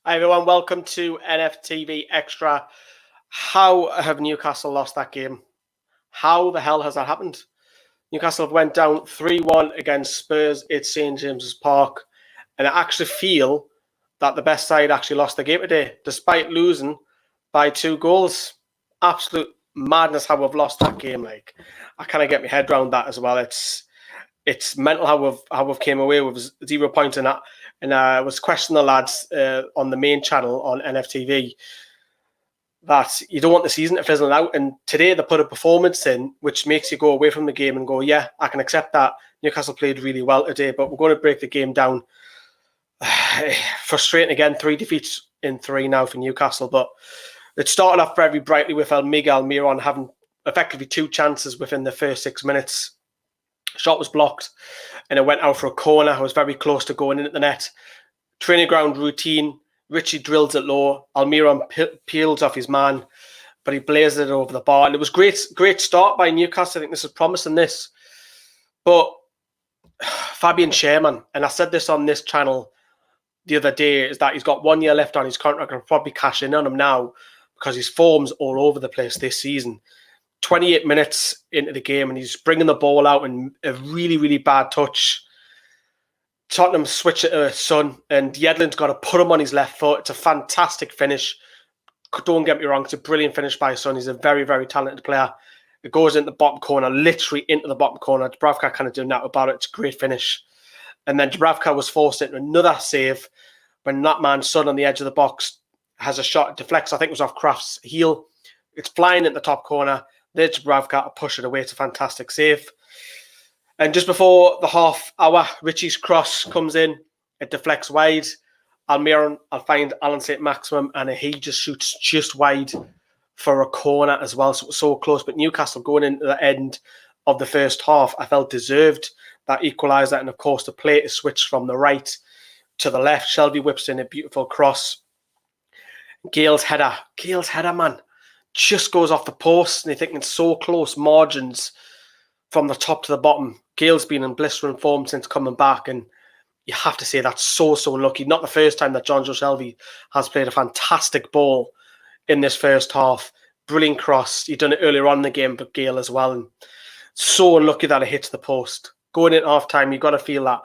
Hi everyone, welcome to NFTV Extra. How have Newcastle lost that game? How the hell has that happened? Newcastle went down 3-1 against Spurs at St James's Park, and I actually feel that the best side actually lost the game today, despite losing by 2 goals. Absolute madness how we've lost that game. Like, I kind of get my head around that as well. It's mental how we've came away with 0 points in that. And I was questioning the lads on the main channel on NFTV that you don't want the season to fizzle out. And today they put a performance in which makes you go away from the game and go, yeah, I can accept that. Newcastle played really well today, but we're going to break the game down. Frustrating again, 3 defeats in 3 now for Newcastle. But it started off very brightly with Miguel Almiron having effectively 2 chances within the first 6 minutes. Shot was blocked and it went out for a corner. I was very close to going in at the net. Training ground routine. Richie drills it low. Almiron peels off his man, but he blazed it over the bar. And it was great start by Newcastle. I think this is promising this. But Fabian Sherman, and I said this on this channel the other day, is that he's got 1 year left on his contract. I'll probably cash in on him now because his form's all over the place this season. 28 minutes into the game and he's bringing the ball out in a really, really bad touch. Tottenham switch it to Son and Yedlin's got to put him on his left foot. It's a fantastic finish. Don't get me wrong, it's a brilliant finish by Son. He's a very, very talented player. It goes into the bottom corner, literally into the bottom corner. Dubravka kind of doing that about it. It's a great finish. And then Dubravka was forced into another save when that man, Son, on the edge of the box has a shot, deflects, I think it was off Kraft's heel. It's flying in the top corner. There's Dubravka to push it away. It's a fantastic save. And just before the half hour, Richie's cross comes in. It deflects wide. Almiron, I'll find Alan Saint-Maximin, and he just shoots just wide for a corner as well. So it was so close. But Newcastle going into the end of the first half, I felt deserved that equaliser. And of course, the play is switched from the right to the left. Shelby whips in a beautiful cross. Gale's header, man. Just goes off the post, and you're thinking so close margins from the top to the bottom. Gale's been in blistering form since coming back, and you have to say that's so unlucky. Not the first time that Jonjo Shelvey has played a fantastic ball in this first half. Brilliant cross. He'd done it earlier on in the game, but Gale as well. And so unlucky that it hits the post. Going in half time, you've got to feel that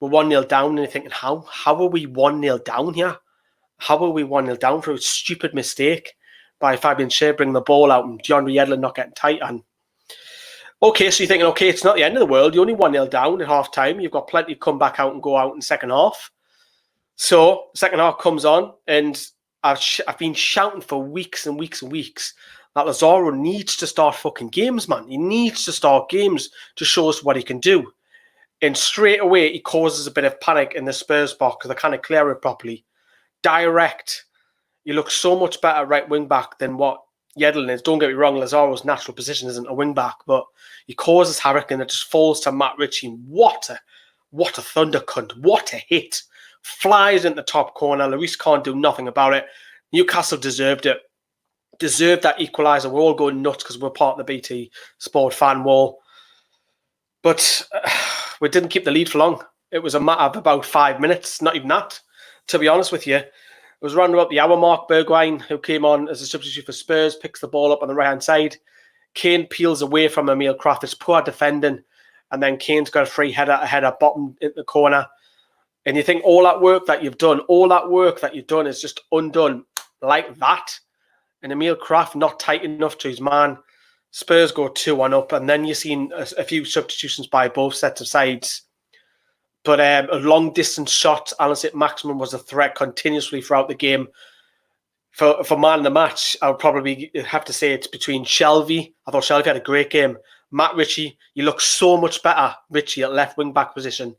we're 1-0 down, and you're thinking, how are we 1-0 down here? How are we 1-0 down for a stupid mistake by Fabian Schär bringing the ball out and DeAndre Yedlin not getting tight? And okay, so you're thinking, okay, it's not the end of the world. You're only 1-0 down at half time. You've got plenty to come back out and go out in the second half. So second half comes on, and I've been shouting for weeks and weeks and weeks that Lazaro needs to start fucking games, man. He needs to start games to show us what he can do. And straight away, he causes a bit of panic in the Spurs box because they can't clear it properly. Direct. You look so much better right wing back than what Yedlin is. Don't get me wrong, Lazaro's natural position isn't a wing back, but he causes havoc and it just falls to Matt Ritchie. What a thunder cunt. What a hit. Flies in the top corner. Lloris can't do nothing about it. Newcastle deserved it. Deserved that equaliser. We're all going nuts because we're part of the BT Sport fan wall. But we didn't keep the lead for long. It was a matter of about 5 minutes. Not even that, to be honest with you. It was around about the hour mark. Bergwijn, who came on as a substitute for Spurs, picks the ball up on the right-hand side. Kane peels away from Emil Kraft. It's poor defending. And then Kane's got a free header, bottom in the corner. And you think all that work that you've done is just undone like that. And Emil Kraft not tight enough to his man. Spurs go 2-1 up. And then you've seen a few substitutions by both sets of sides. But a long-distance shot, Alan Saint-Maximin was a threat continuously throughout the game. For man of the match, I would probably have to say it's between Shelvey. I thought Shelvey had a great game. Matt Ritchie, you look so much better, Ritchie, at left wing-back position.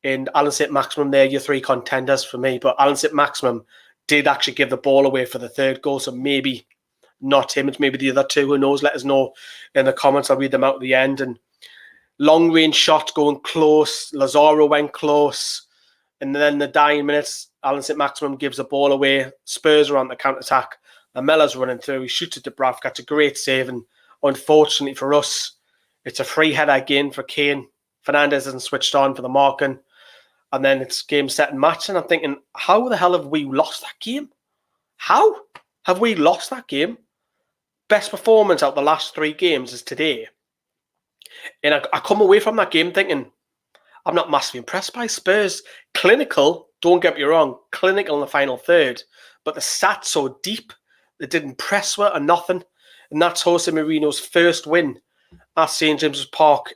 And Alan Saint-Maximin, they're your 3 contenders for me. But Alan Saint-Maximin did actually give the ball away for the 3rd goal, so maybe not him. It's maybe the other 2. Who knows? Let us know in the comments. I'll read them out at the end. And long range shot going close. Lazaro went close. And then the dying minutes, Alan Saint-Maximin gives the ball away. Spurs are on the counter-attack. Lamella's running through. He shoots it to Dubravka. It's a great save. And unfortunately for us, it's a free header again for Kane. Fernandes isn't switched on for the marking. and then it's game, set, and match. And I'm thinking, how the hell have we lost that game? How have we lost that game? Best performance out of the last 3 games is today. And I come away from that game thinking, I'm not massively impressed by Spurs. Clinical, don't get me wrong, clinical in the final third, but the stats so deep, they didn't press well or nothing. And that's Jose Mourinho's first win at St James's Park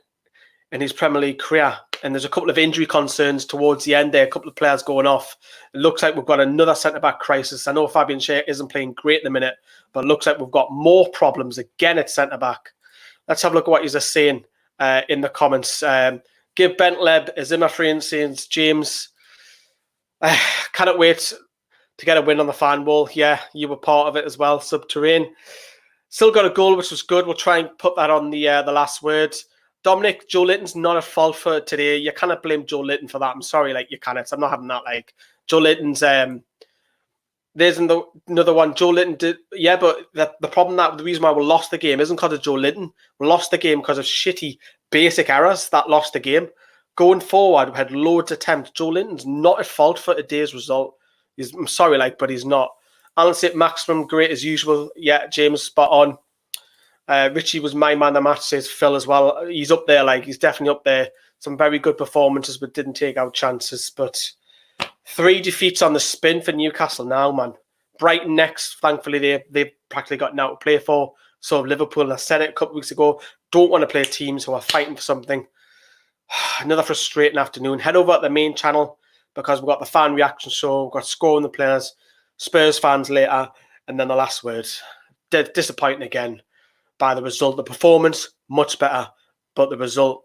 in his Premier League career. And there's a couple of injury concerns towards the end there, a couple of players going off. It looks like we've got another centre-back crisis. I know Fabian Schär isn't playing great in the minute, but it looks like we've got more problems again at centre-back. Let's have a look at what he's saying in the comments. Give Bentleb as my friend saying, James, cannot wait to get a win on the fan wall. Yeah, you were part of it as well, Subterranean. Still got a goal, which was good. We'll try and put that on the last word. Dominic, Joe Linton's not at fault for today. You cannot blame Joe Linton for that. I'm sorry, you cannot. I'm not having that. Joe Linton's, there's another one. Joe Linton did, yeah, but the problem the reason why we lost the game isn't because of Joe Linton. We lost the game because of shitty basic errors that lost the game. Going forward, we had loads of attempts. Joe Linton's not at fault for today's result. I'm sorry, but he's not. Alan saint-maximin, great as usual. Yeah, James, spot on. Richie was my man of the match, says Phil as well. He's up there, he's definitely up there. Some very good performances, but didn't take out chances. But 3 defeats on the spin for Newcastle now, man. Brighton next. Thankfully, they've practically got now to play for. So Liverpool, and I said it a couple of weeks ago, don't want to play teams who are fighting for something. Another frustrating afternoon. Head over to the main channel because we've got the fan reaction show. We've got scoring the players, Spurs fans later, and then the last word. Disappointing again by the result. The performance, much better, but the result